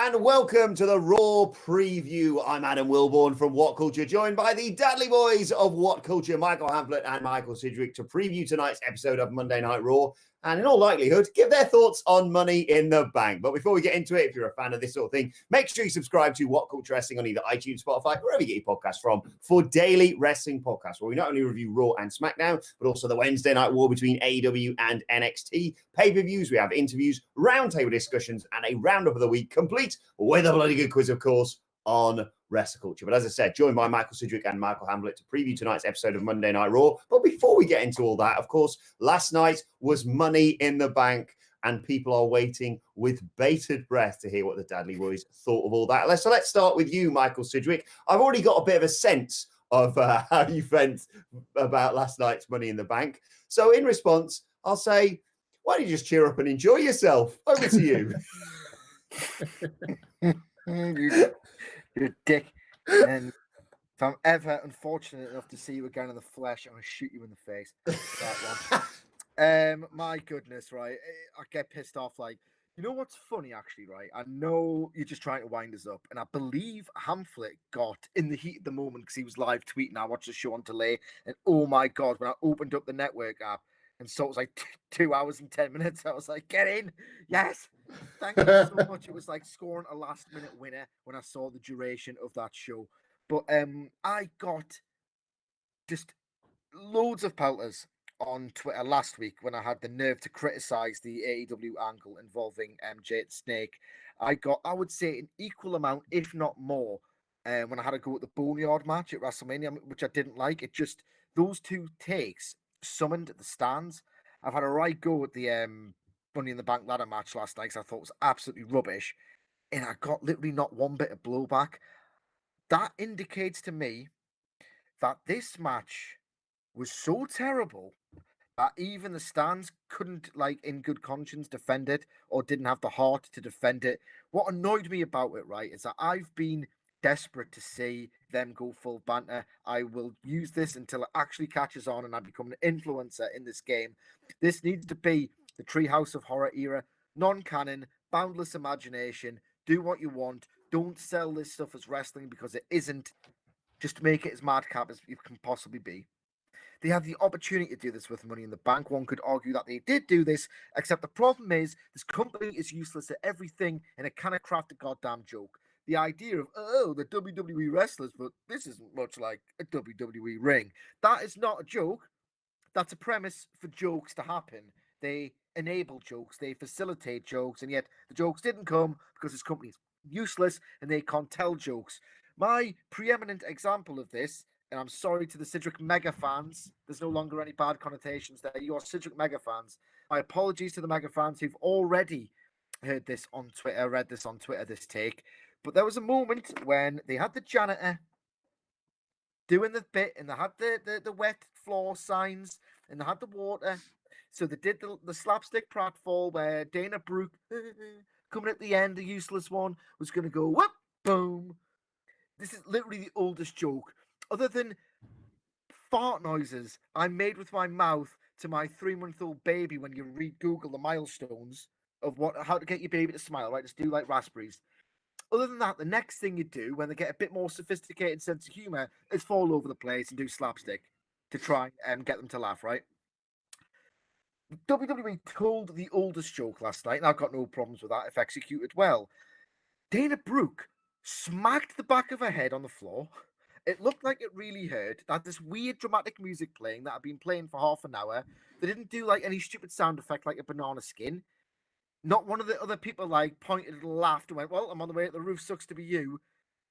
and welcome to the Raw preview. I'm Adam Wilbourn from What Culture, joined by the Dadley boys of What Culture, Michael Hamflett and Michael Sidgwick, to preview tonight's episode of Monday Night Raw and, in all likelihood, give their thoughts on Money in the Bank. But before we get into it, if you're a fan of this sort of thing, make sure you subscribe to What Culture Wrestling on either iTunes, Spotify, wherever you get your podcasts from, for daily wrestling podcasts, where we not only review Raw and SmackDown, but also the Wednesday Night War between AEW and NXT, pay-per-views, we have interviews, roundtable discussions, and a roundup of the week, complete with a bloody good quiz, of course, on wrestle culture. But as I said, joined by Michael Sidgwick and Michael Hamflett to preview tonight's episode of Monday Night Raw. But before we get into all that, of course, last night was Money in the Bank, and people are waiting with bated breath to hear what the Dadley boys thought of all that. So let's start with you, Michael Sidgwick. I've already got a bit of a sense of how you felt about last night's Money in the Bank. So in response, I'll say, why don't you just cheer up and enjoy yourself? Over to you. You're a dick. And if I'm ever unfortunate enough to see you again in the flesh, I'm going to shoot you in the face. That one. My goodness, right? I get pissed off. Like, you know what's funny, actually, right? I know you're just trying to wind us up. And I believe Hamflett got in the heat of the moment because he was live tweeting. I watched the show on delay. And oh my God, when I opened up the network app, and so it was like 2 hours and 10 minutes. I was like, get in. Yes. Thank you so much. It was like scoring a last-minute winner when I saw the duration of that show. But I got just loads of pelters on Twitter last week when I had the nerve to criticize the AEW angle involving Jade Snake. I got, I would say, an equal amount, if not more, when I had to go at the Boneyard match at WrestleMania, which I didn't like. It just, those two takes summoned the stands. I've had a right go at the Money in the Bank ladder match last night because I thought it was absolutely rubbish, and I got literally not one bit of blowback. That indicates to me that this match was so terrible that even the stands couldn't, like, in good conscience defend it, or didn't have the heart to defend it. What annoyed me about it, right, is that I've been desperate to see them go full banter. I will use this until it actually catches on and I become an influencer in this game. This needs to be the Treehouse of Horror era, non-canon, boundless imagination. Do what you want. Don't sell this stuff as wrestling because it isn't. Just make it as madcap as it can possibly be. They had the opportunity to do this with Money in the Bank. One could argue that they did do this, except the problem is this company is useless at everything and it cannot craft a goddamn joke. The idea of, oh, the WWE wrestlers, but this isn't much like a WWE ring. That is not a joke. That's a premise for jokes to happen. They enable jokes. They facilitate jokes. And yet the jokes didn't come because this company is useless and they can't tell jokes. My preeminent example of this, and I'm sorry to the Sidgwick mega fans, there's no longer any bad connotations there. You are Sidgwick mega fans. My apologies to the mega fans who've already heard this on Twitter, read this on Twitter, this take. But there was a moment when they had the janitor doing the bit, and they had the wet floor signs, and they had the water. So they did the slapstick pratfall where Dana Brooke, coming at the end, the useless one, was going to go, whoop, boom. This is literally the oldest joke. Other than fart noises I made with my mouth to my 3-month-old baby when you read Google the milestones of how to get your baby to smile, right? Just do like raspberries. Other than that, the next thing you do when they get a bit more sophisticated sense of humor is fall over the place and do slapstick to try and get them to laugh, right? WWE told the oldest joke last night, and I've got no problems with that if executed well. Dana Brooke smacked the back of her head on the floor. It looked like it really hurt. They had this weird dramatic music playing that had been playing for half an hour. They didn't do like any stupid sound effect like a banana skin. Not one of the other people like pointed and laughed and went, well, I'm on the way to the roof, sucks to be you.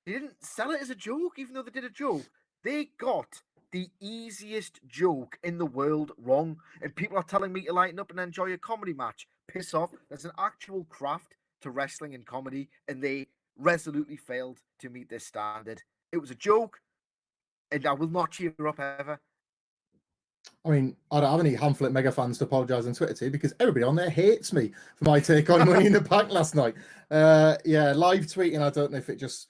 They didn't sell it as a joke, even though they did a joke. They got the easiest joke in the world wrong. And people are telling me to lighten up and enjoy a comedy match. Piss off. There's an actual craft to wrestling and comedy, and they resolutely failed to meet this standard. It was a joke, and I will not cheer up ever. I mean, I don't have any Hamflett mega fans to apologise on Twitter to because everybody on there hates me for my take on Money in the Bank last night. Yeah, live tweeting, I don't know if it just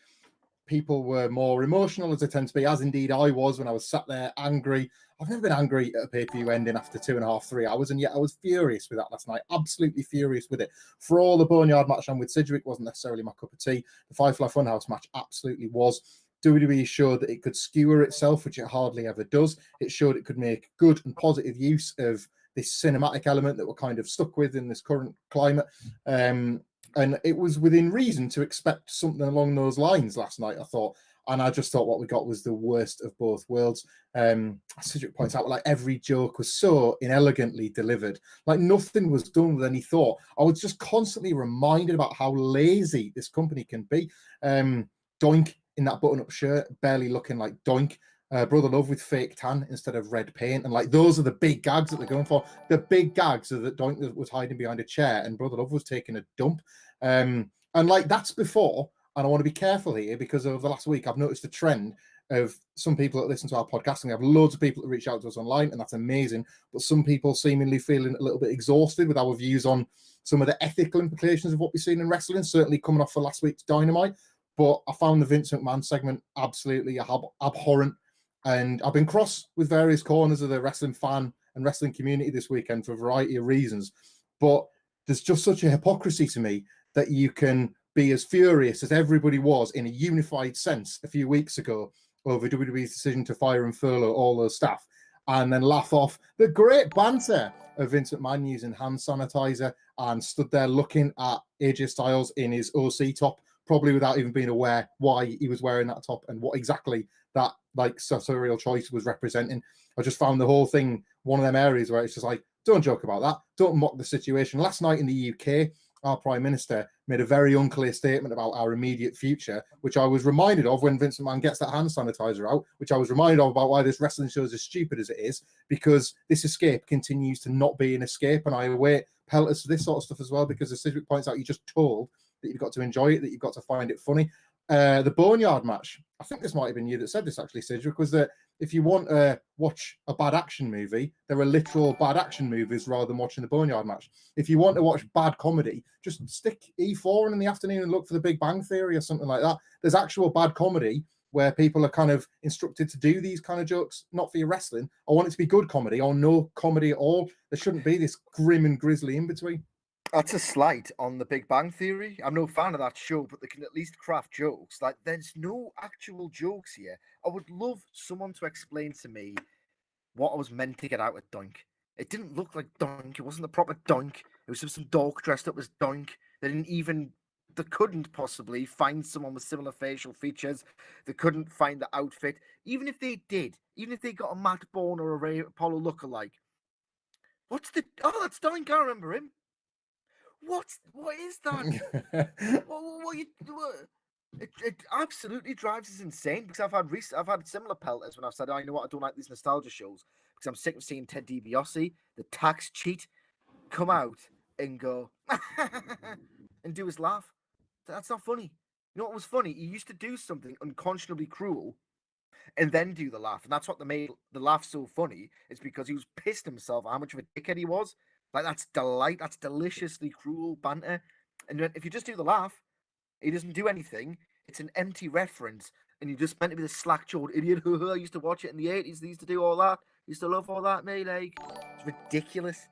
people were more emotional as they tend to be, as indeed I was when I was sat there angry I've never been angry at a pay-per-view ending after 2.5, 3 hours, and yet I was furious with that last night. Absolutely furious with it. For all the Boneyard match I'm with Sidgwick wasn't necessarily my cup of tea. The Firefly Funhouse match absolutely was. WWE showed that it could skewer itself, which it hardly ever does. It showed it could make good and positive use of this cinematic element that we're kind of stuck with in this current climate. And it was within reason to expect something along those lines last night, I thought. And I just thought what we got was the worst of both worlds. Cedric points out, like, every joke was so inelegantly delivered. Like, nothing was done with any thought. I was just constantly reminded about how lazy this company can be. Doink in that button-up shirt, barely looking like Doink. Brother Love with fake tan instead of red paint. And, like, those are the big gags that they're going for. The big gags are that Doink was hiding behind a chair and Brother Love was taking a dump. And, like, that's before... And I want to be careful here because over the last week, I've noticed a trend of some people that listen to our podcast, and we have loads of people that reach out to us online, and that's amazing. But some people seemingly feeling a little bit exhausted with our views on some of the ethical implications of what we've seen in wrestling, certainly coming off for last week's Dynamite. But I found the Vince McMahon segment absolutely abhorrent. And I've been cross with various corners of the wrestling fan and wrestling community this weekend for a variety of reasons. But there's just such a hypocrisy to me that you can be as furious as everybody was in a unified sense a few weeks ago over WWE's decision to fire and furlough all those staff, and then laugh off the great banter of Vince McMahon using hand sanitizer and stood there looking at AJ Styles in his OC top, probably without even being aware why he was wearing that top and what exactly that, like, sartorial choice was representing. I just found the whole thing one of them areas where it's just like, don't joke about that. Don't mock the situation. Last night in the UK, our Prime Minister made a very unclear statement about our immediate future, which I was reminded of when Vince McMahon gets that hand sanitizer out, which I was reminded of about why this wrestling show is as stupid as it is, because this escape continues to not be an escape. And I await pelters for this sort of stuff as well, because as Cedric points out, you just told that you've got to enjoy it, that you've got to find it funny. The Boneyard match, I think this might have been you that said this actually, Cedric, was that if you want to watch a bad action movie, there are literal bad action movies rather than watching the Boneyard match. If you want to watch bad comedy, just stick E4 in the afternoon and look for the Big Bang Theory or something like that. There's actual bad comedy where people are kind of instructed to do these kind of jokes, not for your wrestling. I want it to be good comedy or no comedy at all. There shouldn't be this grim and grisly in between. That's a slight on the Big Bang Theory. I'm no fan of that show, but they can at least craft jokes. Like, there's no actual jokes here. I would love someone to explain to me what I was meant to get out of Doink. It didn't look like Doink. It wasn't the proper Doink. It was just some dog dressed up as Doink. They couldn't possibly find someone with similar facial features. They couldn't find the outfit. Even if they did, even if they got a Matt Bourne or a Ray Apollo lookalike. That's Doink. I remember him. What is that? It absolutely drives us insane, because I've had similar pelters when I've said, oh, you know what, I don't like these nostalgia shows because I'm sick of seeing Ted DiBiase, the tax cheat, come out and go and do his laugh. That's not funny. You know what was funny? He used to do something unconscionably cruel and then do the laugh, and that's what made the laugh so funny. It's because he was pissed himself at how much of a dickhead he was. Like, that's deliciously cruel banter. And if you just do the laugh, he doesn't do anything. It's an empty reference. And you're just meant to be the slack-jawed idiot who used to watch it in the 80s. They used to do all that. Used to love all that, mate. Like, it's ridiculous.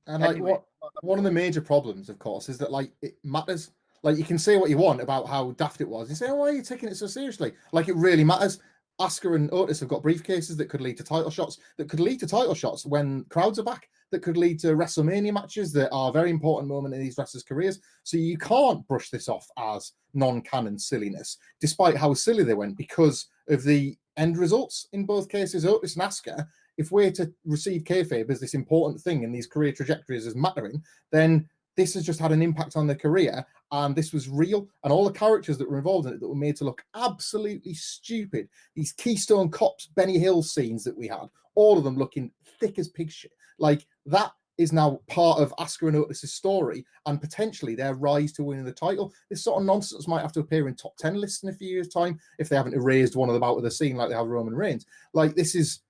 And, like, anyway, one of the major problems, of course, is that, like, it matters. Like, you can say what you want about how daft it was. You say, oh, why are you taking it so seriously? Like, it really matters. Asuka and Otis have got briefcases that could lead to title shots, when crowds are back, that could lead to WrestleMania matches that are a very important moment in these wrestlers' careers. So you can't brush this off as non-canon silliness, despite how silly they went, because of the end results in both cases. Otis and Asuka, if we're to receive kayfabe as this important thing in these career trajectories as mattering, then this has just had an impact on their career, and this was real. And all the characters that were involved in it that were made to look absolutely stupid, these Keystone Cops, Benny Hill scenes that we had, all of them looking thick as pig shit. Like, that is now part of Asuka and Otis' story, and potentially their rise to winning the title. This sort of nonsense might have to appear in top 10 lists in a few years' time if they haven't erased one of them out of the scene like they have Roman Reigns. Like, this is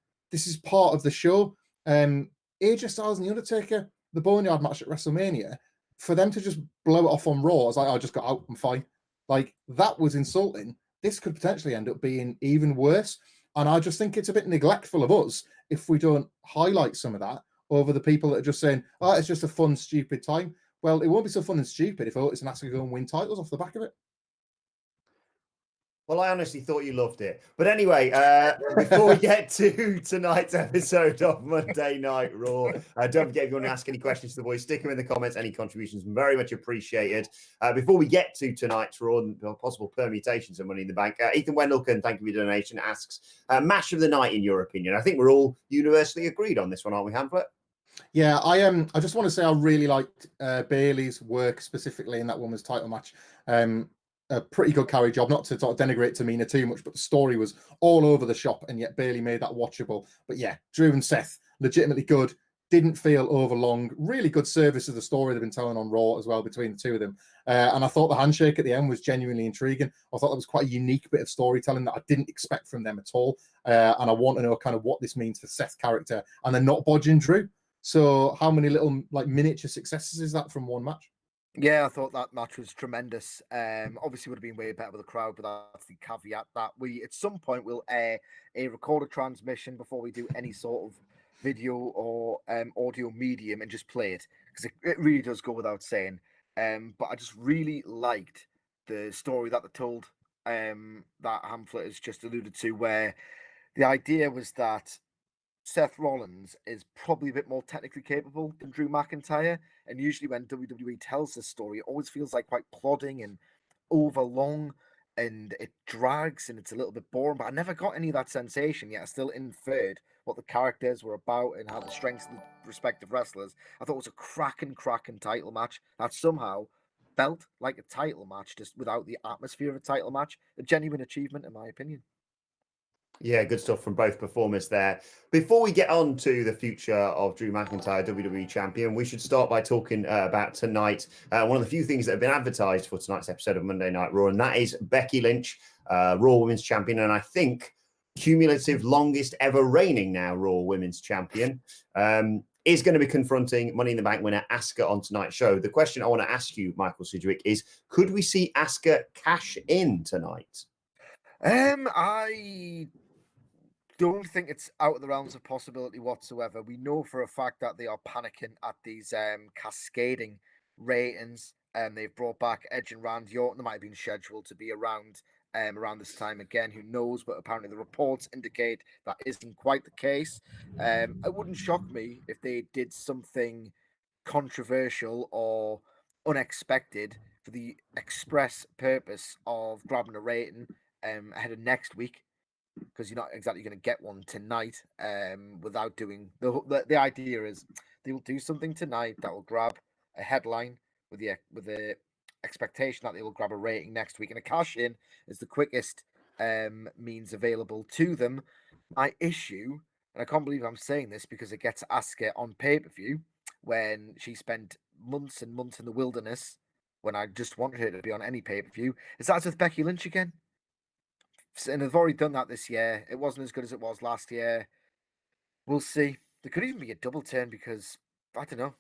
part of the show. AJ Styles and The Undertaker, the Boneyard match at WrestleMania, for them to just blow it off on Raw, as like, I just got out, I'm fine. Like, that was insulting. This could potentially end up being even worse. And I just think it's a bit neglectful of us if we don't highlight some of that over the people that are just saying, oh, it's just a fun, stupid time. Well, it won't be so fun and stupid if Otis and Asuka go and win titles off the back of it. Well, I honestly thought you loved it. But anyway, before we get to tonight's episode of Monday Night Raw, don't forget if you want to ask any questions to the boys, stick them in the comments. Any contributions, very much appreciated. Before we get to tonight's Raw and possible permutations of Money in the Bank, Ethan Wendelken, thank you for your donation, asks, match of the night in your opinion? I think we're all universally agreed on this one, aren't we, Hamlet? Yeah, I just want to say I really liked Bayley's work specifically in that women's title match. A pretty good carry job, not to sort of denigrate Tamina too much, but the story was all over the shop, and yet Bayley made that watchable. But yeah, Drew and Seth, legitimately good. Didn't feel over long. Really good service of the story they've been telling on Raw as well between the two of them. And I thought the handshake at the end was genuinely intriguing. I thought that was quite a unique bit of storytelling that I didn't expect from them at all. And I want to know kind of what this means for Seth's character, and they're not bodging Drew. So how many little like miniature successes is that from one match? Yeah, I thought that match was tremendous. Obviously would have been way better with the crowd, but that's the caveat that we at some point will air a recorded transmission before we do any sort of video or audio medium and just play it, because it really does go without saying. But I just really liked the story that they told, that Hamlet has just alluded to, where the idea was that Seth Rollins is probably a bit more technically capable than Drew McIntyre. And usually when WWE tells this story, it always feels like quite plodding and overlong, and it drags and it's a little bit boring. But I never got any of that sensation yet. I still inferred what the characters were about and how the strengths of the respective wrestlers. I thought it was a cracking title match that somehow felt like a title match, just without the atmosphere of a title match. A genuine achievement, in my opinion. Yeah, good stuff from both performers there. Before we get on to the future of Drew McIntyre, WWE Champion, we should start by talking about tonight. One of the few things that have been advertised for tonight's episode of Monday Night Raw, and that is Becky Lynch, Raw Women's Champion, and I think cumulative longest ever reigning now Raw Women's Champion, is going to be confronting Money in the Bank winner Asuka on tonight's show. The question I want to ask you, Michael Sidgwick, is could we see Asuka cash in tonight? I don't think it's out of the realms of possibility whatsoever. We know for a fact that they are panicking at these cascading ratings, and they've brought back Edge and Randy Orton. They might have been scheduled to be around this time again. Who knows? But apparently the reports indicate that isn't quite the case. It wouldn't shock me if they did something controversial or unexpected for the express purpose of grabbing a rating ahead of next week, because you're not exactly going to get one tonight without doing the idea is they will do something tonight that will grab a headline with the expectation that they will grab a rating next week, and a cash in is the quickest means available to them. My issue, and I can't believe I'm saying this because it gets Asuka on pay-per-view when she spent months and months in the wilderness, when I just wanted her to be on any pay-per-view, is that's with Becky Lynch again. And they've already done that this year. It wasn't as good as it was last year. We'll see. There could even be a double turn because, I don't know,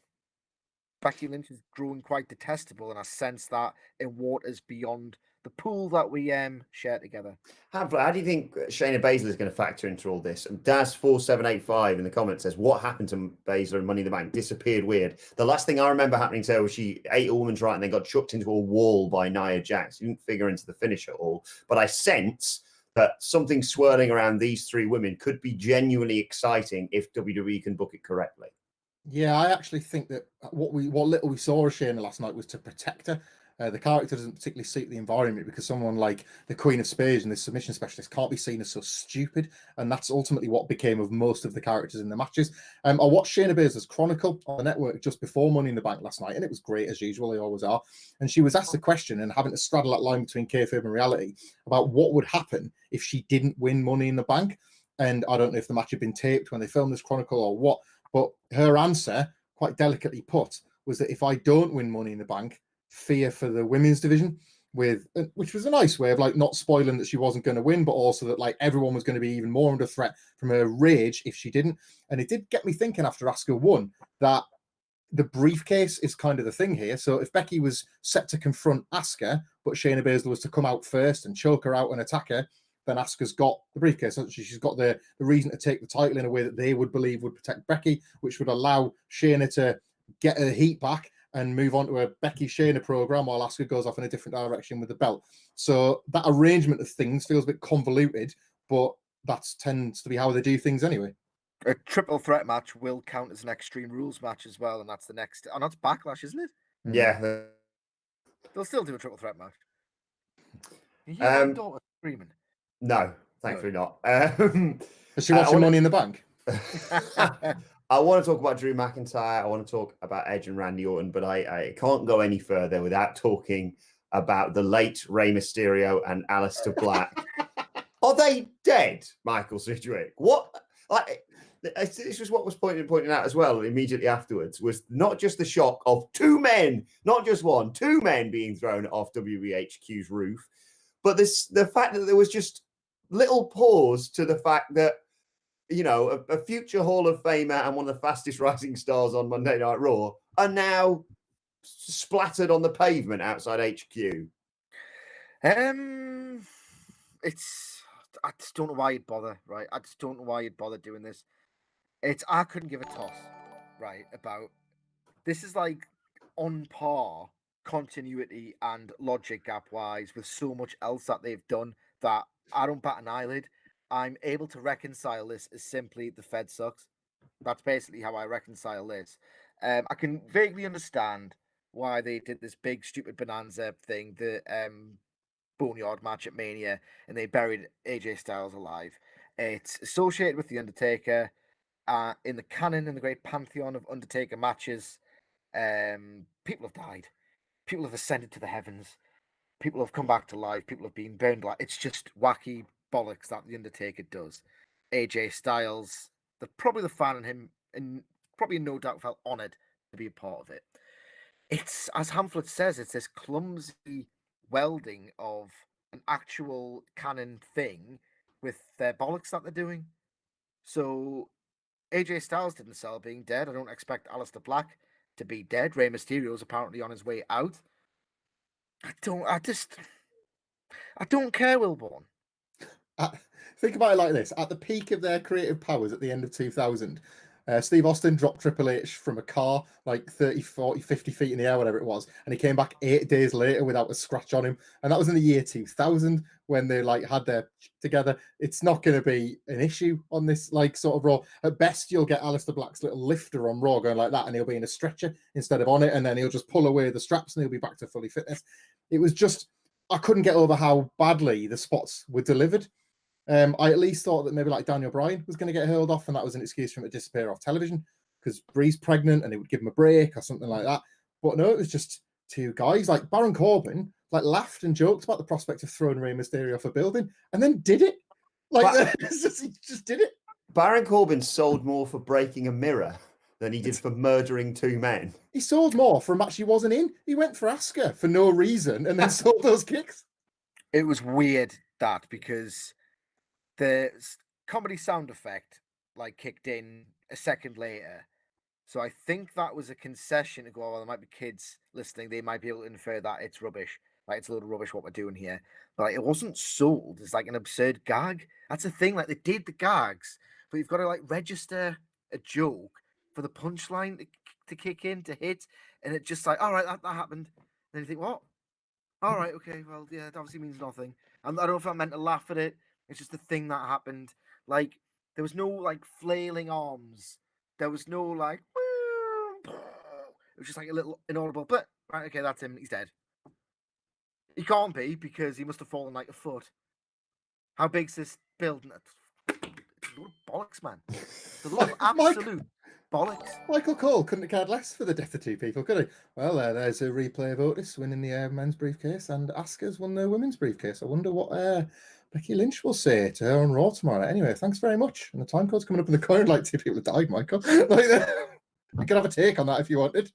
Becky Lynch is growing quite detestable, and I sense that in waters beyond the pool that we share together. How do you think Shayna Baszler is going to factor into all this? Daz4785 in the comments says, what happened to Baszler and Money in the Bank? Disappeared weird. The last thing I remember happening to her was she ate a woman's right and then got chucked into a wall by Nia Jax. She didn't figure into the finish at all. But I sense that something swirling around these three women could be genuinely exciting if WWE can book it correctly. Yeah, I actually think that what little we saw of Shayna last night was to protect her. The character doesn't particularly suit the environment, because someone like the Queen of Spades and this submission specialist can't be seen as so stupid, and that's ultimately what became of most of the characters in the matches. I watched Shayna Baszler's Chronicle on the network just before Money in the Bank last night, and it was great as usual. They always are. And she was asked a question, and having to straddle that line between kayfabe and reality about what would happen if she didn't win Money in the Bank. And I don't know if the match had been taped when they filmed this Chronicle or what, but her answer, quite delicately put, was that if I don't win Money in the Bank, fear for the women's division, which was a nice way of like not spoiling that she wasn't going to win, but also that like everyone was going to be even more under threat from her rage if she didn't. And it did get me thinking after Asuka won that the briefcase is kind of the thing here. So if Becky was set to confront Asuka, but Shayna Baszler was to come out first and choke her out and attack her, then Asuka's got the briefcase. So she's got the reason to take the title in a way that they would believe would protect Becky, which would allow Shayna to get her heat back and move on to a Becky Shayna program while Asuka goes off in a different direction with the belt. So that arrangement of things feels a bit convoluted, but that tends to be how they do things anyway. A triple threat match will count as an Extreme Rules match as well, and that's the next. And that's Backlash, isn't it? Yeah. They'll still do a triple threat match. You hear my daughter screaming? No, thankfully not. Is she watching Money in the Bank? I want to talk about Drew McIntyre. I want to talk about Edge and Randy Orton, but I can't go any further without talking about the late Rey Mysterio and Aleister Black. Are they dead, Michael Sidgwick? What? This was what was pointed out as well immediately afterwards, was not just the shock of two men, not just one, two men being thrown off WBHQ's roof, but the fact that there was just little pause to the fact that, you know, a future Hall of Famer and one of the fastest rising stars on Monday Night Raw are now splattered on the pavement outside HQ. I just don't know why you'd bother, right? I just don't know why you'd bother doing this. I couldn't give a toss, right, about this is like on par continuity and logic gap wise with so much else that they've done that I don't bat an eyelid. I'm able to reconcile this as simply the Fed sucks. That's basically how I reconcile this. I can vaguely understand why they did this big stupid bonanza thing, the Boneyard match at Mania, and they buried AJ Styles alive. It's associated with The Undertaker. In the canon, in the great pantheon of Undertaker matches, people have died. People have ascended to the heavens. People have come back to life. People have been burned. It's just wacky bollocks that The Undertaker does. AJ Styles, probably the fan in him, and probably no doubt felt honoured to be a part of it. It's, as Hamflet says, it's this clumsy welding of an actual canon thing with their bollocks that they're doing. So AJ Styles didn't sell being dead. I don't expect Aleister Black to be dead. Rey Mysterio is apparently on his way out. I don't care, Wilbourn. Think about it like this. At the peak of their creative powers at the end of 2000, Steve Austin dropped Triple H from a car like 30, 40, 50 feet in the air, whatever it was. And he came back 8 days later without a scratch on him. And that was in the year 2000 when they had their together. It's not going to be an issue on this sort of Raw. At best, you'll get Aleister Black's little lifter on Raw going like that, and he'll be in a stretcher instead of on it. And then he'll just pull away the straps and he'll be back to fully fitness. It was just, I couldn't get over how badly the spots were delivered. I at least thought that maybe Daniel Bryan was going to get hurled off, and that was an excuse for him to disappear off television because Bree's pregnant and it would give him a break or something like that. But no, it was just two guys. Baron Corbin laughed and joked about the prospect of throwing Rey Mysterio off a building, and then did it. He just did it. Baron Corbin sold more for breaking a mirror than he did for murdering two men. He sold more for a match he wasn't in. He went for Asuka for no reason and then sold those kicks. It was weird because the comedy sound effect kicked in a second later. So I think that was a concession to go, well, there might be kids listening. They might be able to infer that it's rubbish. It's a load of rubbish what we're doing here. But it wasn't sold as an absurd gag. That's the thing. They did the gags, but you've got to register a joke for the punchline to kick in, to hit. And it's just all right, that happened. And then you think, what? All right, okay, well, yeah, it obviously means nothing. And I don't know if I meant to laugh at it. It's just the thing that happened. There was no flailing arms. There was no it was just a little inaudible. But right, okay, that's him. He's dead. He can't be because he must have fallen a foot. How big's this building? It's a lot of bollocks, man. It's a lot of absolute bollocks. Michael Cole couldn't have cared less for the death of two people, could he? Well, there's a replay of Otis winning the men's briefcase, and Asuka's won the women's briefcase. I wonder what Becky Lynch will say to her on Raw tomorrow. Anyway, thanks very much. And the time code's coming up in the corner, two people have died, Michael. You could have a take on that if you wanted.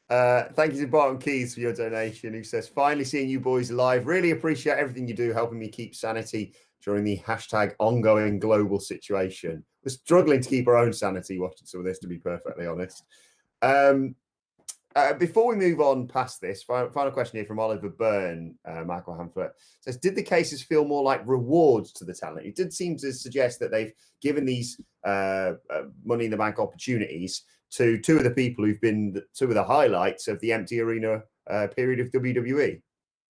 Thank you to Barton Keys for your donation, who says, finally seeing you boys live. Really appreciate everything you do, helping me keep sanity during the #ongoing global situation. We're struggling to keep our own sanity watching some of this, to be perfectly honest. Before we move on past this, final question here from Oliver Byrne, Michael Hamflet says, did the cases feel more like rewards to the talent? It did seem to suggest that they've given these Money in the Bank opportunities to two of the people who've been two of the highlights of the empty arena period of WWE.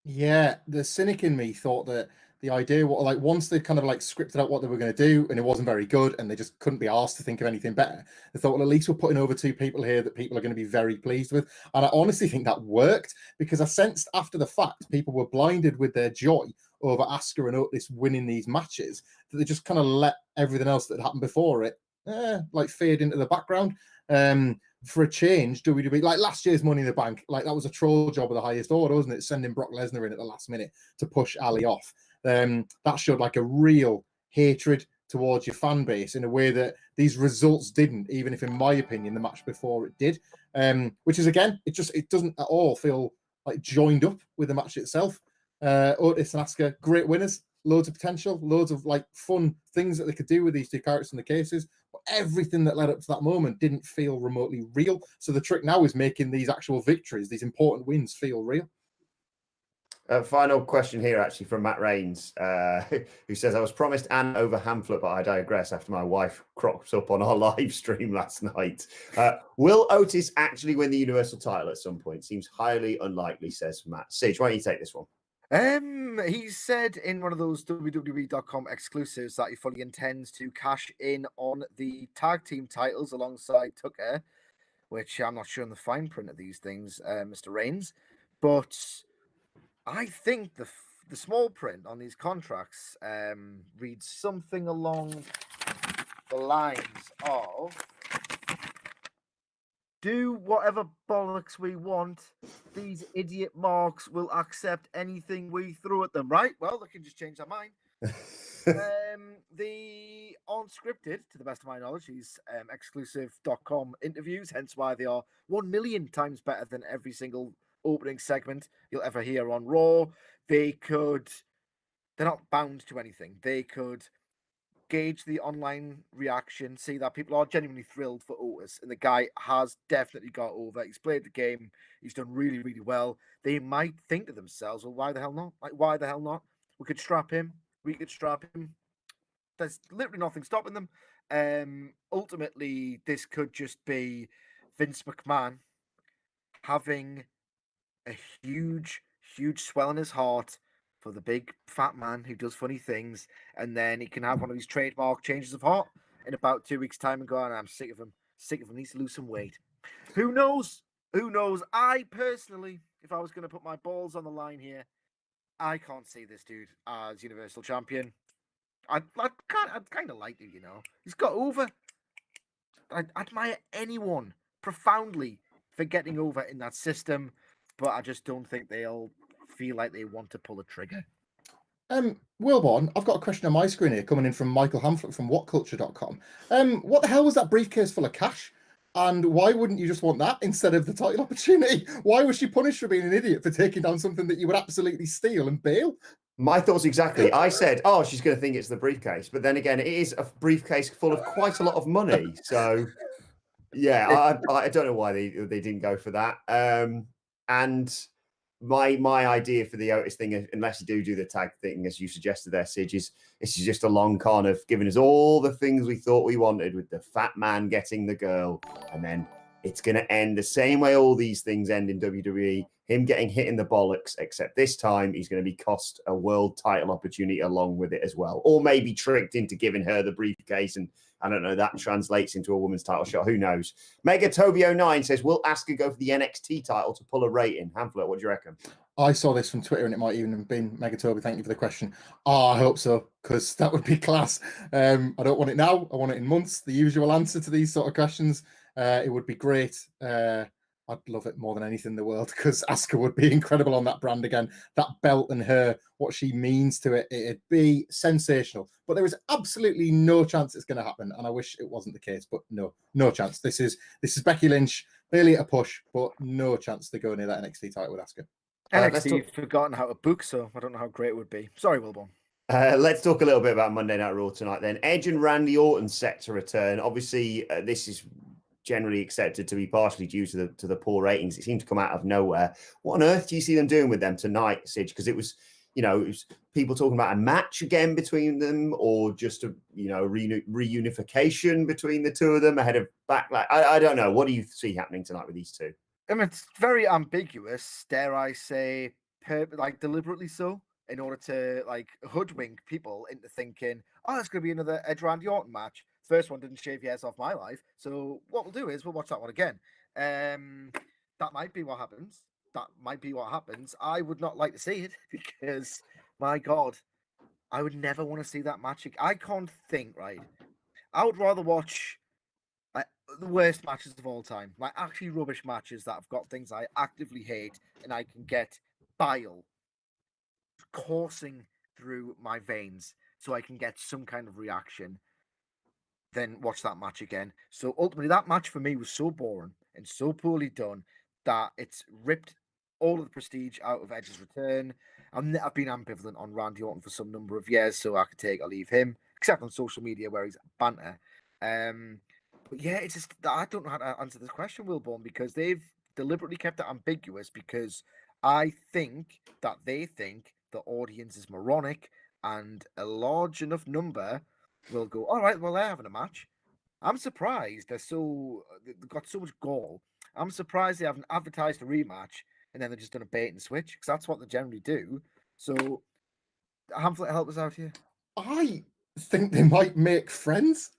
Yeah, the cynic in me thought that the idea, like once they kind of like scripted out what they were going to do and it wasn't very good and they just couldn't be asked to think of anything better, they thought, well, at least we're putting over two people here that people are going to be very pleased with. And I honestly think that worked, because I sensed after the fact people were blinded with their joy over Asuka and Otis winning these matches, that they just kind of let everything else that happened before it like fade into the background. For a change, WWE, like last year's Money in the Bank, like that was a troll job of the highest order, wasn't it? Sending Brock Lesnar in at the last minute to push Ali off. That showed like a real hatred towards your fan base in a way that these results didn't, even if in my opinion the match before it did. Which is, again, it doesn't at all feel like joined up with the match itself. Otis and Asuka, great winners, loads of potential, loads of like fun things that they could do with these two characters in the cases. But everything that led up to that moment didn't feel remotely real. So the trick now is making these actual victories, these important wins, feel real. Final question here, actually, from Matt Rains, who says, I was promised Anne over Hamflet, but I digress after my wife cropped up on our live stream last night. Will Otis actually win the Universal title at some point? Seems highly unlikely, says Matt. Sige, why don't you take this one? He said in one of those WWE.com exclusives that he fully intends to cash in on the tag team titles alongside Tucker, which I'm not sure in the fine print of these things, Mr. Reigns, but I think the small print on these contracts reads something along the lines of, do whatever bollocks we want. These idiot marks will accept anything we throw at them, right? Well, they can just change their mind. The unscripted, to the best of my knowledge, these exclusive.com interviews, hence why they are 1 million times better than every single opening segment you'll ever hear on Raw. They're not bound to anything. They could gauge the online reaction, see that people are genuinely thrilled for Otis, and the guy has definitely got over. He's played the game. He's done really, really well. They might think to themselves, well, why the hell not? Like, why the hell not? We could strap him. We could strap him. There's literally nothing stopping them. Ultimately, this could just be Vince McMahon having a huge, huge swell in his heart for the big fat man who does funny things, and then he can have one of these trademark changes of heart in about 2 weeks' time and go, I'm sick of him. Sick of him. He needs to lose some weight. Who knows? Who knows? I personally, if I was going to put my balls on the line here, I can't see this dude as Universal Champion. I'd kind of like it, you know. He's got over. I admire anyone profoundly for getting over in that system, but I just don't think they'll feel like they want to pull a trigger. Wilbourn, I've got a question on my screen here coming in from Michael Hamflet from whatculture.com. What the hell was that briefcase full of cash? And why wouldn't you just want that instead of the title opportunity? Why was she punished for being an idiot for taking down something that you would absolutely steal and bail? My thoughts exactly. I said, oh, she's going to think it's the briefcase. But then again, it is a briefcase full of quite a lot of money. So, yeah, I don't know why they didn't go for that. And my idea for the Otis thing, unless you do the tag thing, as you suggested there, Sige, is it's just a long con of giving us all the things we thought we wanted with the fat man getting the girl. And then it's going to end the same way all these things end in WWE, him getting hit in the bollocks, except this time he's going to be cost a world title opportunity along with it as well. Or maybe tricked into giving her the briefcase, and I don't know, that translates into a women's title shot. Who knows? Megatoby09 says, will Asuka go for the NXT title to pull a rating? Hamflet, what do you reckon? I saw this from Twitter and it might even have been Megatoby. Thank you for the question. Oh, I hope so, because that would be class. I don't want it now. I want it in months. The usual answer to these sort of questions. It would be great. I'd love it more than anything in the world, because Asuka would be incredible on that brand again. That belt and her, what she means to it, it'd be sensational. But there is absolutely no chance it's going to happen, and I wish it wasn't the case. But no chance. This is Becky Lynch, barely a push, but no chance to go near that NXT title with Asuka. NXT, you've forgotten how to book, so I don't know how great it would be. Sorry, Wilbourn. Let's talk a little bit about Monday Night Raw tonight then. Edge and Randy Orton set to return. Obviously, this is generally accepted to be partially due to the poor ratings. It seemed to come out of nowhere. What on earth do you see them doing with them tonight, Sidge? Because it was, it was people talking about a match again between them, or just a reunification between the two of them ahead of Backlash. I don't know. What do you see happening tonight with these two? I mean, it's very ambiguous, dare I say, deliberately so, in order to hoodwink people into thinking, oh, it's going to be another Edge Randy Orton match. First one didn't shave years off my life, so what we'll do is we'll watch that one again. That might be what happens. I would not like to see it because, my God, I would never want to see that match. I can't think, right? I would rather watch the worst matches of all time, actually rubbish matches that have got things I actively hate, and I can get bile coursing through my veins so I can get some kind of reaction, then watch that match again. So ultimately, that match for me was so boring and so poorly done that it's ripped all of the prestige out of Edge's return. I've been ambivalent on Randy Orton for some number of years, so I could take or leave him, except on social media where he's banter. But yeah, it's just I don't know how to answer this question, Wilbourn, because they've deliberately kept it ambiguous, because I think that they think the audience is moronic and a large enough number will go, all right, well, they're having a match. I'm surprised they've got so much gall. I'm surprised they haven't advertised a rematch and then they're just done a bait and switch, because that's what they generally do. So, Hamlet, help us out here. I think they might make friends.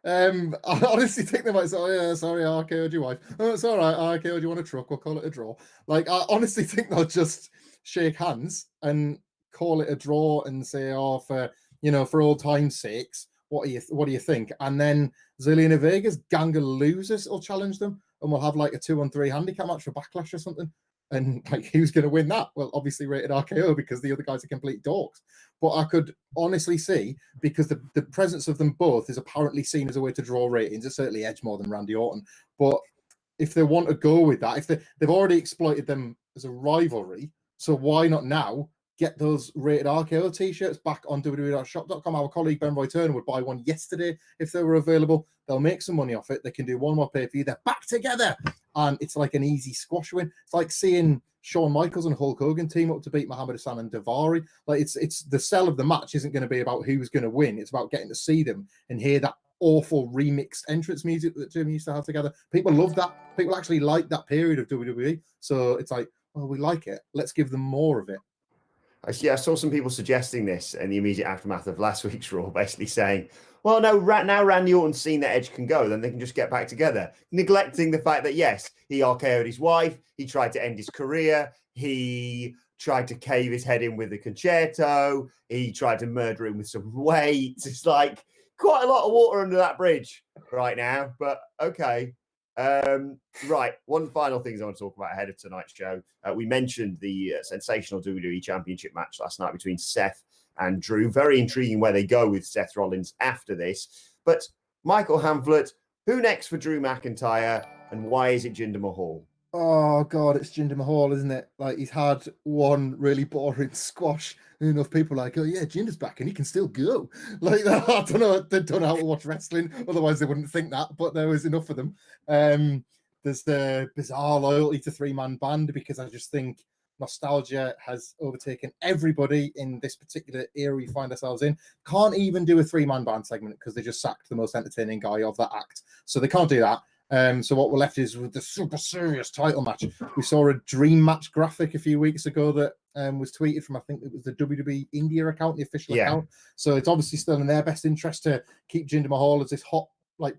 I honestly think they might say, oh yeah, sorry, I KO'd your wife. Oh, it's all right, I KO'd you on a truck, we'll call it a draw. I honestly think they'll just shake hands and call it a draw and say, oh, for old time's sakes, what do you think? And then Zelina Vega's gang of losers will challenge them, and we'll have a 2-on-3 handicap match for Backlash or something. And who's going to win that? Well, obviously rated RKO, because the other guys are complete dorks. But I could honestly see, because the presence of them both is apparently seen as a way to draw ratings. It's certainly Edge more than Randy Orton. But if they want to go with that, if they've already exploited them as a rivalry, so why not now get those rated RKO t-shirts back on www.shop.com? Our colleague Ben Roy Turner would buy one yesterday if they were available. They'll make some money off it. They can do one more pay-per-view. They're back together. And it's like an easy squash win. It's like seeing Shawn Michaels and Hulk Hogan team up to beat Muhammad Hassan and Daivari. It's the sell of the match isn't going to be about who's going to win. It's about getting to see them and hear that awful remixed entrance music that Jim used to have together. People love that. People actually like that period of WWE. So it's like, well, we like it. Let's give them more of it. I saw some people suggesting this in the immediate aftermath of last week's Raw, basically saying, well, no, now Randy Orton's seen that Edge can go, then they can just get back together. Neglecting the fact that, yes, he RKO'd his wife, he tried to end his career, he tried to cave his head in with the concerto, he tried to murder him with some weights. It's like quite a lot of water under that bridge right now, but okay. Right, one final thing I want to talk about ahead of tonight's show. We mentioned the sensational WWE Championship match last night between Seth and Drew. Very intriguing where they go with Seth Rollins after this. But Michael Hamflett, who next for Drew McIntyre, and why is it Jinder Mahal? Oh God, it's Jinder Mahal, isn't it? He's had one really boring squash, and enough people are like, oh yeah, Jinder's back and he can still go. I don't know, they don't know how to watch wrestling, otherwise they wouldn't think that. But there was enough of them. There's the bizarre loyalty to three-man band, because I just think nostalgia has overtaken everybody in this particular era we find ourselves in. Can't even do a three-man band segment because they just sacked the most entertaining guy of that act, so they can't do that. So what we're left is with the super serious title match. We saw a dream match graphic a few weeks ago that was tweeted from, I think it was the WWE India account, the official account. So it's obviously still in their best interest to keep Jinder Mahal as this hot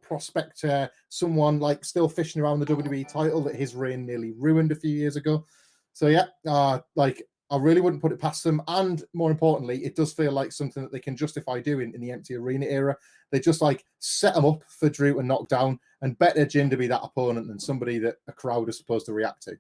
prospect, someone still fishing around the WWE title that his reign nearly ruined a few years ago. So yeah, I really wouldn't put it past them. And more importantly, it does feel like something that they can justify doing in the empty arena era. They just set them up for Drew to knock down, and better Jinder be that opponent than somebody that a crowd is supposed to react to.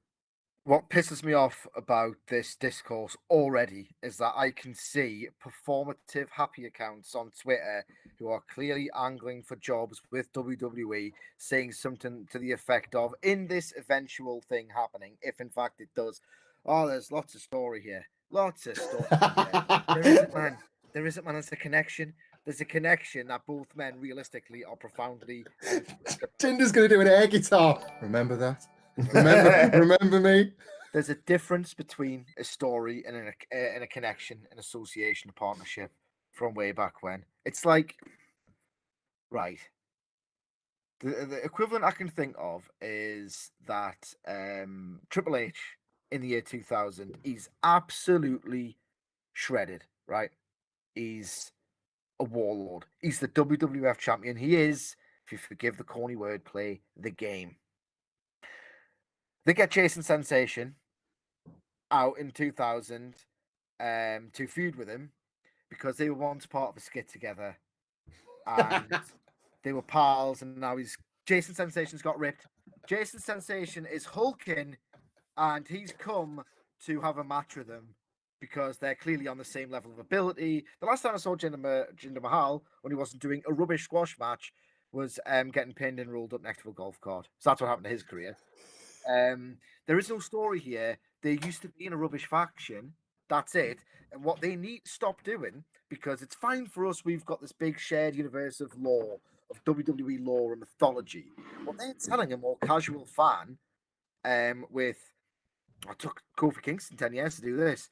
What pisses me off about this discourse already is that I can see performative happy accounts on Twitter who are clearly angling for jobs with WWE saying something to the effect of, in this eventual thing happening, if in fact it does, oh, there's lots of story here. Lots of story here. There isn't, man. There isn't, man. It's a connection. there's a connection that both men realistically are profoundly. Jinder's going to do an air guitar. Remember that? Remember me? There's a difference between a story and a connection, an association, a partnership from way back when. It's like, right. The equivalent I can think of is that Triple H in the year 2000, he's absolutely shredded, right? He's a warlord. He's the WWF champion. He is, if you forgive the corny wordplay, the game. They get Jason Sensation out in 2000 to feud with him because they were once part of a skit together and they were pals, and now Jason Sensation's got ripped. Jason Sensation is hulking and he's come to have a match with them because they're clearly on the same level of ability. The last time I saw Jinder Mahal, when he wasn't doing a rubbish squash match, was getting pinned and rolled up next to a golf cart. So that's what happened to his career. There is no story here. They used to be in a rubbish faction. That's it. And what they need to stop doing, because it's fine for us, we've got this big shared universe of lore, of WWE lore and mythology. What they're telling a more casual fan, with, I took Kofi Kingston 10 years to do this.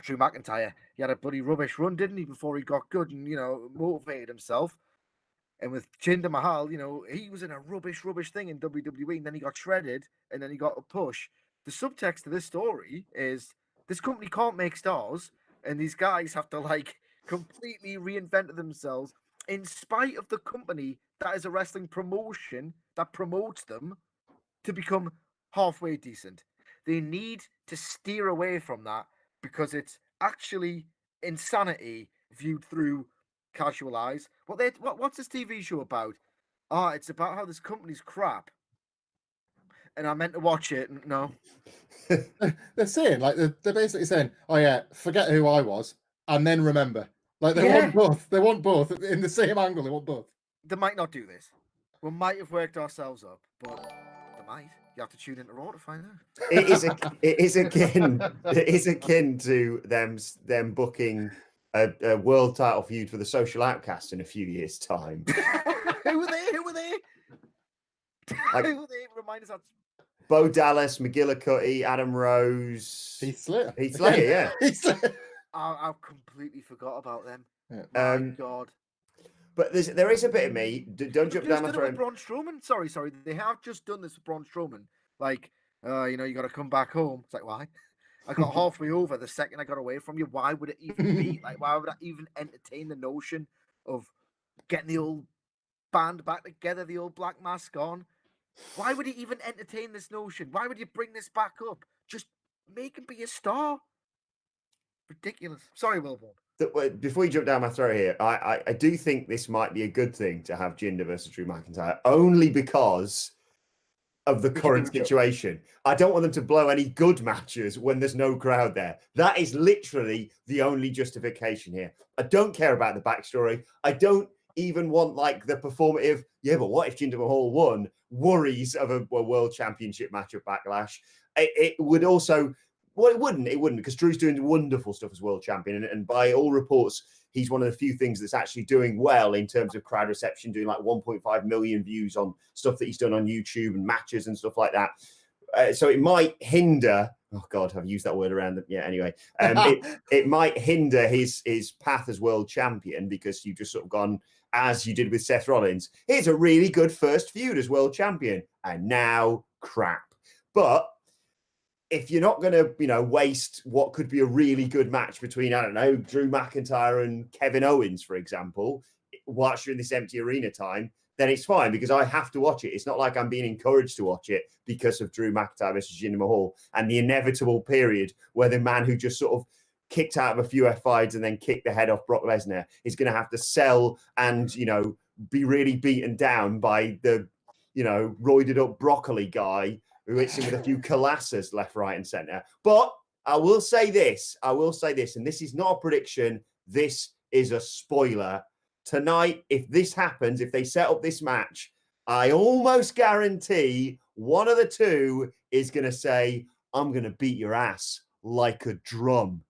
Drew McIntyre, he had a bloody rubbish run, didn't he, before he got good and, motivated himself. And with Jinder Mahal, he was in a rubbish thing in WWE, and then he got shredded, and then he got a push. The subtext of this story is this company can't make stars, and these guys have to, completely reinvent themselves in spite of the company that is a wrestling promotion that promotes them to become halfway decent. They need to steer away from that because it's actually insanity viewed through casual eyes. What's this TV show about? It's about how this company's crap. And I meant to watch it. No. They're saying, they're basically saying, oh yeah, forget who I was, and then remember. They want both. They want both in the same angle. They want both. They might not do this. We might have worked ourselves up, but they might. You have to tune into Raw to find out. It is akin to them booking a world title feud for the Social Outcasts in a few years' time. Who were they? Who were they? Remind us. Bo Dallas, McGillicuddy, Adam Rose, Heath Slater, yeah. I completely forgot about them. Yeah. My God. But there is a bit of me. Don't jump down my throat. Braun Strowman. Sorry. They have just done this with Braun Strowman. You got to come back home. It's like, why? I got halfway over the second I got away from you. Why would it even be? Why would I even entertain the notion of getting the old band back together, the old black mask on? Why would he even entertain this notion? Why would you bring this back up? Just make him be a star. Ridiculous. Sorry, Wilbourn. Before you jump down my throat here, I do think this might be a good thing to have Jinder versus Drew McIntyre, only because of the current situation. I don't want them to blow any good matches when there's no crowd there. That is literally the only justification here. I don't care about the backstory. I don't even want the performative, but what if Jinder Mahal won? Worries of a world championship match at Backlash. It would also... Well, it wouldn't, because Drew's doing wonderful stuff as world champion. And by all reports, he's one of the few things that's actually doing well in terms of crowd reception, doing 1.5 million views on stuff that he's done on YouTube and matches and stuff like that. So it might hinder, oh God, I've used that word around. Anyway, it might hinder his path as world champion because you've just sort of gone, as you did with Seth Rollins. Here's a really good first feud as world champion. And now crap. But if you're not going to, waste what could be a really good match between, I don't know, Drew McIntyre and Kevin Owens, for example, whilst you're in this empty arena time, then it's fine because I have to watch it. It's not like I'm being encouraged to watch it because of Drew McIntyre versus Jinder Mahal and the inevitable period where the man who just sort of kicked out of a few F5s and then kicked the head off Brock Lesnar is going to have to sell and, be really beaten down by the, roided up broccoli guy who hits him with a few collassers left, right, and centre. But I will say this, and this is not a prediction. This is a spoiler. Tonight, if this happens, if they set up this match, I almost guarantee one of the two is going to say, I'm going to beat your ass like a drum.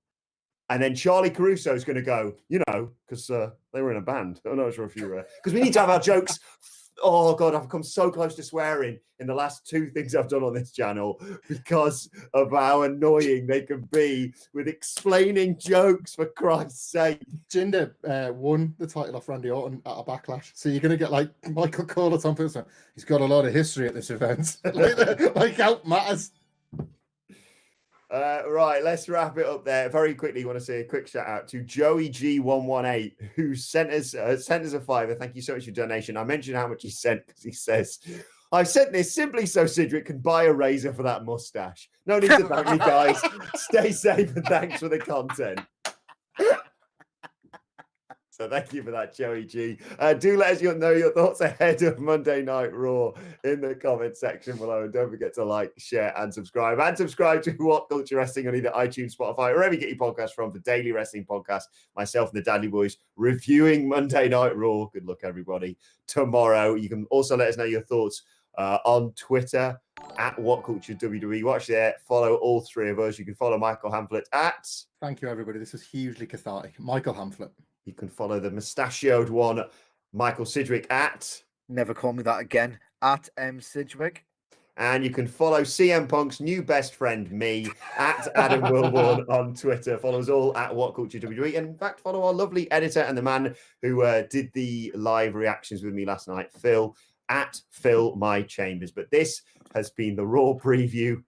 And then Charlie Caruso is going to go, because they were in a band. I'm not sure if you were. Because we need to have our jokes. Oh, God, I've come so close to swearing in the last 2 things I've done on this channel because of how annoying they can be with explaining jokes, for Christ's sake. Jinder won the title off Randy Orton at a Backlash. So you're going to get like Michael Cole or something. He's got a lot of history at this event. like how it matters. Right, let's wrap it up there. Very quickly, I want to say a quick shout out to Joey G118, who sent us a $5. Thank you so much for your donation. I mentioned how much he sent because he says, I've sent this simply so Sidgwick can buy a razor for that mustache. No need to thank me, guys. Stay safe and thanks for the content. So thank you for that, Joey G. Do let us know your thoughts ahead of Monday Night Raw in the comment section below. And don't forget to like, share, and subscribe. And subscribe to What Culture Wrestling on either iTunes, Spotify, or wherever you get your podcasts from. The Daily Wrestling Podcast. Myself and the Dadley Boys reviewing Monday Night Raw. Good luck, everybody. Tomorrow. You can also let us know your thoughts on Twitter at What Culture WWE. Watch there. Follow all 3 of us. You can follow Michael Hamflett at... Thank you, everybody. This was hugely cathartic. Michael Hamflett. You can follow the mustachioed one, Michael Sidgwick at... Never call me that again, at M. Sidgwick. And you can follow CM Punk's new best friend, me, at Adam Wilbourn on Twitter. Follow us all at What Culture WWE. And in fact, follow our lovely editor and the man who did the live reactions with me last night, Phil, at Phil My Chambers. But this has been the Raw preview.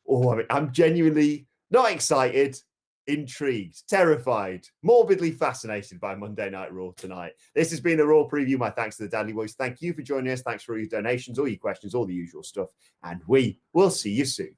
Oh, I'm genuinely not excited, intrigued, terrified, morbidly fascinated by Monday Night Raw tonight. This has been the Raw preview. My thanks to the Dadley Boys. Thank you for joining us. Thanks for all your donations, all your questions, all the usual stuff. And we will see you soon.